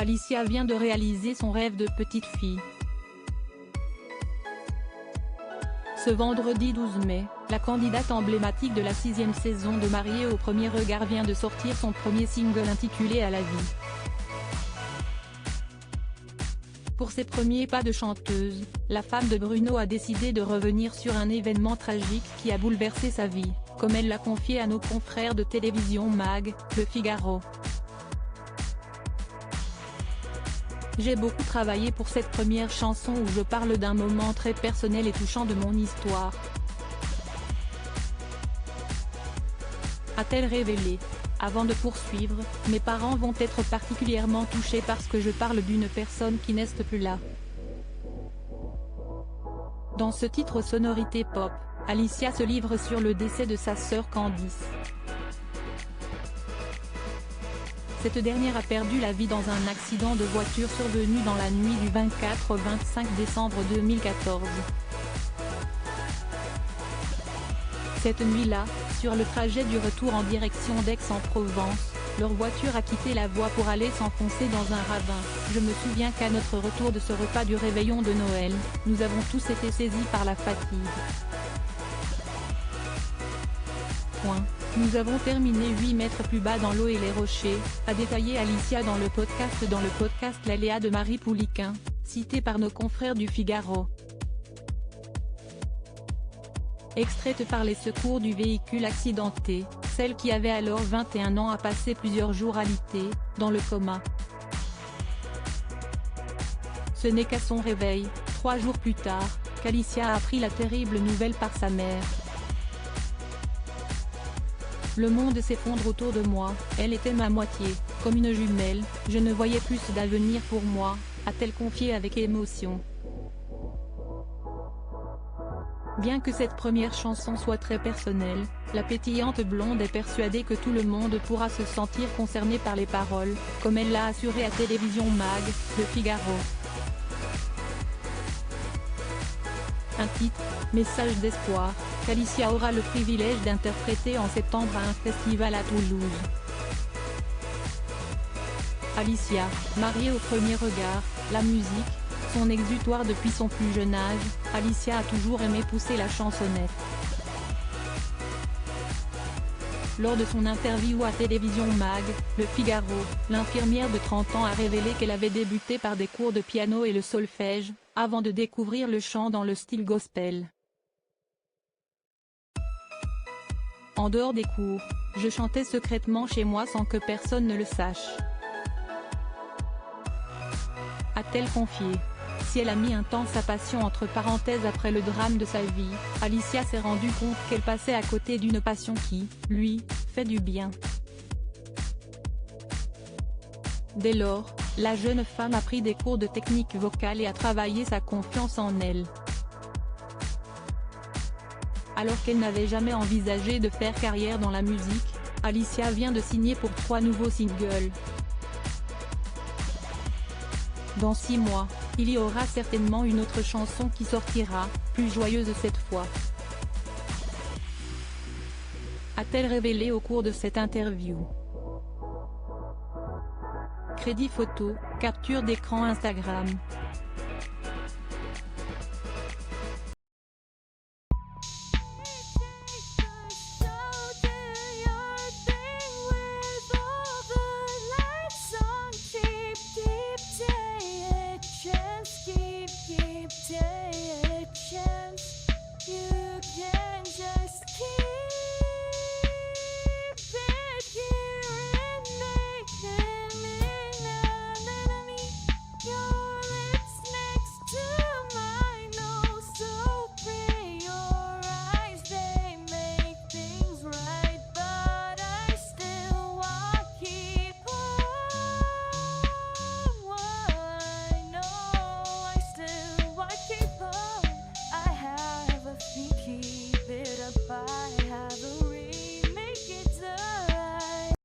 Alicia vient de réaliser son rêve de petite fille. Ce vendredi 12 mai, la candidate emblématique de la 6e saison de Mariée au premier regard vient de sortir son premier single intitulé À la vie. Pour ses premiers pas de chanteuse, la femme de Bruno a décidé de revenir sur un événement tragique qui a bouleversé sa vie, comme elle l'a confié à nos confrères de télévision MAG, Le Figaro. J'ai beaucoup travaillé pour cette première chanson où je parle d'un moment très personnel et touchant de mon histoire, a-t-elle révélé. Avant de poursuivre, mes parents vont être particulièrement touchés parce que je parle d'une personne qui n'est plus là. Dans ce titre aux sonorités pop, Alicia se livre sur le décès de sa sœur Candice. Cette dernière a perdu la vie dans un accident de voiture survenu dans la nuit du 24 au 25 décembre 2014. Cette nuit-là, sur le trajet du retour en direction d'Aix-en-Provence, leur voiture a quitté la voie pour aller s'enfoncer dans un ravin. Je me souviens qu'à notre retour de ce repas du réveillon de Noël, nous avons tous été saisis par la fatigue. Nous avons terminé 8 mètres plus bas dans l'eau et les rochers, a détaillé Alicia dans le podcast L'aléa de Marie Pouliquen, cité par nos confrères du Figaro. Extraite par les secours du véhicule accidenté, celle qui avait alors 21 ans a passé plusieurs jours alitée, dans le coma. Ce n'est qu'à son réveil, 3 jours plus tard, qu'Alicia a appris la terrible nouvelle par sa mère. Le monde s'effondre autour de moi, elle était ma moitié, comme une jumelle, je ne voyais plus d'avenir pour moi, a-t-elle confié avec émotion. Bien que cette première chanson soit très personnelle, la pétillante blonde est persuadée que tout le monde pourra se sentir concerné par les paroles, comme elle l'a assuré à Télévision MAG, Le Figaro. Un titre, message d'espoir, qu'Alicia aura le privilège d'interpréter en septembre à un festival à Toulouse. Alicia, mariée au premier regard, la musique, son exutoire depuis son plus jeune âge, Alicia a toujours aimé pousser la chansonnette. Lors de son interview à Télévision MAG, Le Figaro, l'infirmière de 30 ans a révélé qu'elle avait débuté par des cours de piano et le solfège, avant de découvrir le chant dans le style gospel. En dehors des cours, je chantais secrètement chez moi sans que personne ne le sache, a-t-elle confié. Si elle a mis un temps sa passion entre parenthèses après le drame de sa vie, Alicia s'est rendue compte qu'elle passait à côté d'une passion qui, lui, fait du bien. Dès lors, la jeune femme a pris des cours de technique vocale et a travaillé sa confiance en elle. Alors qu'elle n'avait jamais envisagé de faire carrière dans la musique, Alicia vient de signer pour 3 nouveaux singles. Dans 6 mois, il y aura certainement une autre chanson qui sortira, plus joyeuse cette fois, a-t-elle révélé au cours de cette interview. Crédit photo, capture d'écran Instagram.